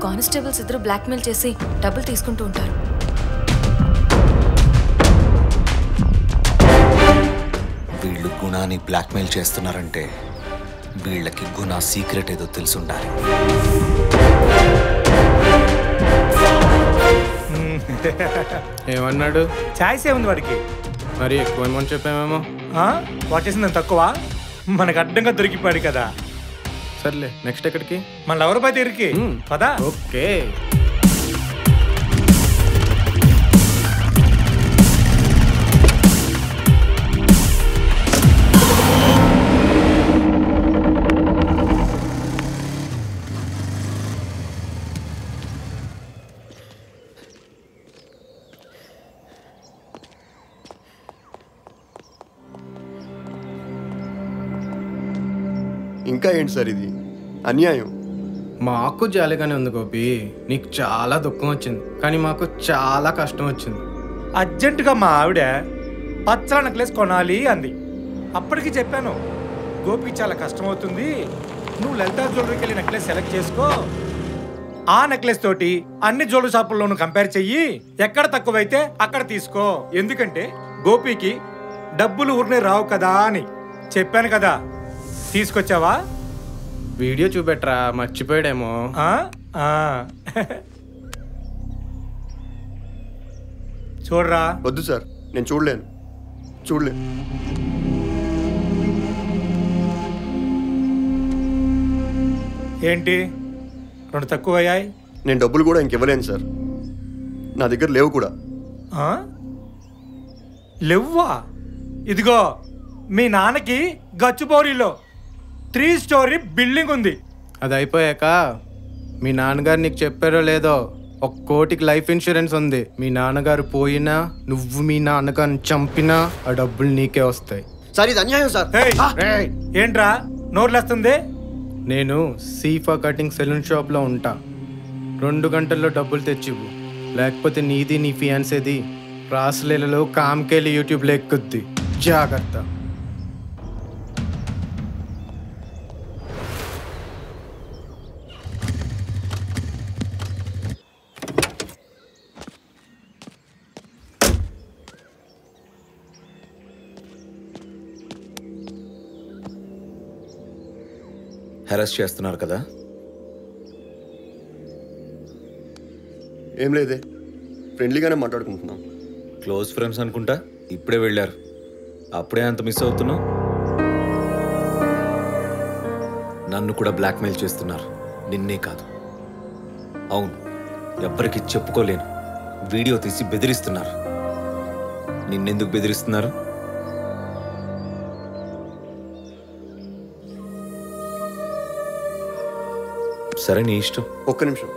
Constables ఇద్దరు blackmail చేసి డబ్బులు తీసుకుంటూ ఉంటారు. వీళ్ళు గుణాన్ని బ్లాక్మెయిల్ చేస్తున్నారంటే వీళ్ళకి గుణ సీక్రెట్ ఏదో తెలుసుండాలి. ఏమన్నాడు? ఛాయిస్ ఏముంది వాడికి? మరి ఎక్కువ అమౌంట్ చెప్పామేమో. వాడు చేసింది తక్కువ, మనకు అడ్డంగా దొరికిపోయాడు కదా. సర్లే, నెక్స్ట్ ఎక్కడికి? మన లవర్ పై తిరిగి పదా. ఓకే, ఇంకా ఏంటి సార్ ఇది? అన్యాయం. మాకు జాలిగానే ఉంది గోపి. నీకు చాలా దుఃఖం వచ్చింది, కానీ మాకు చాలా కష్టం వచ్చింది. అర్జెంటుగా మా ఆవిడ పచ్చల నెక్లెస్ కొనాలి అంది. అప్పటికి చెప్పాను, గోపి చాలా కష్టం అవుతుంది, నువ్వు లలితా జ్యువెలరీకి వెళ్ళి నెక్లెస్ సెలెక్ట్ చేసుకో, ఆ నెక్లెస్ తోటి అన్ని జ్యువెలరీ షాపుల్లోనూ కంపేర్ చెయ్యి, ఎక్కడ తక్కువైతే అక్కడ తీసుకో, ఎందుకంటే గోపికి డబ్బులు ఊరినే రావు కదా అని చెప్పాను కదా. తీసుకొచ్చావా? వీడియో చూపెట్రా, మర్చిపోయాడేమో. చూడరా. వద్దు సార్, నేను చూడలేను. ఏంటి 2 తక్కువయ్యాయి? నేను డబ్బులు కూడా ఇంకివ్వలేను సార్, నా దగ్గర లేవు కూడా. లేవ్వా? ఇదిగో మీ నాన్నకి గచ్చిబౌలిలో 3 స్టోరీ బిల్డింగ్ ఉంది. అది అయిపోయాక మీ నాన్నగారు నీకు చెప్పారో లేదో, 1 కోటికి లైఫ్ ఇన్సూరెన్స్ ఉంది. మీ నాన్నగారు పోయినా, నువ్వు మీ నాన్నగారిని చంపినా ఆ డబ్బులు నీకే వస్తాయి. సార్ ఇది అన్యాయం సార్. ఏంట్రా నోర్లేస్తుంది? నేను సీఫా కటింగ్ సెలూన్ షాప్లో ఉంటా. 2 గంటల్లో డబ్బులు తెచ్చివు, లేకపోతే నీది నీ ఫియాన్సేది రాసలీలలో కామ్కేలి యూట్యూబ్లో ఎక్కుద్ది. జాగ్రత్త. హెరాస్ చేస్తున్నారు కదా? ఏం లేదే, ఫ్రెండ్లీగానే మాట్లాడుకుంటున్నాం. క్లోజ్ ఫ్రెండ్స్ అనుకుంటా. ఇప్పుడే వెళ్ళారు, అప్పుడే అంత మిస్ అవుతున్నావు. నన్ను కూడా బ్లాక్మెయిల్ చేస్తున్నారు, నిన్నే కాదు. అవును, ఎవ్వరికి చెప్పుకోలేను వీడియో తీసి బెదిరిస్తున్నారు. నిన్నెందుకు బెదిరిస్తున్నారు? సరే, నీ ఇష్టం. ఒక్క నిమిషం.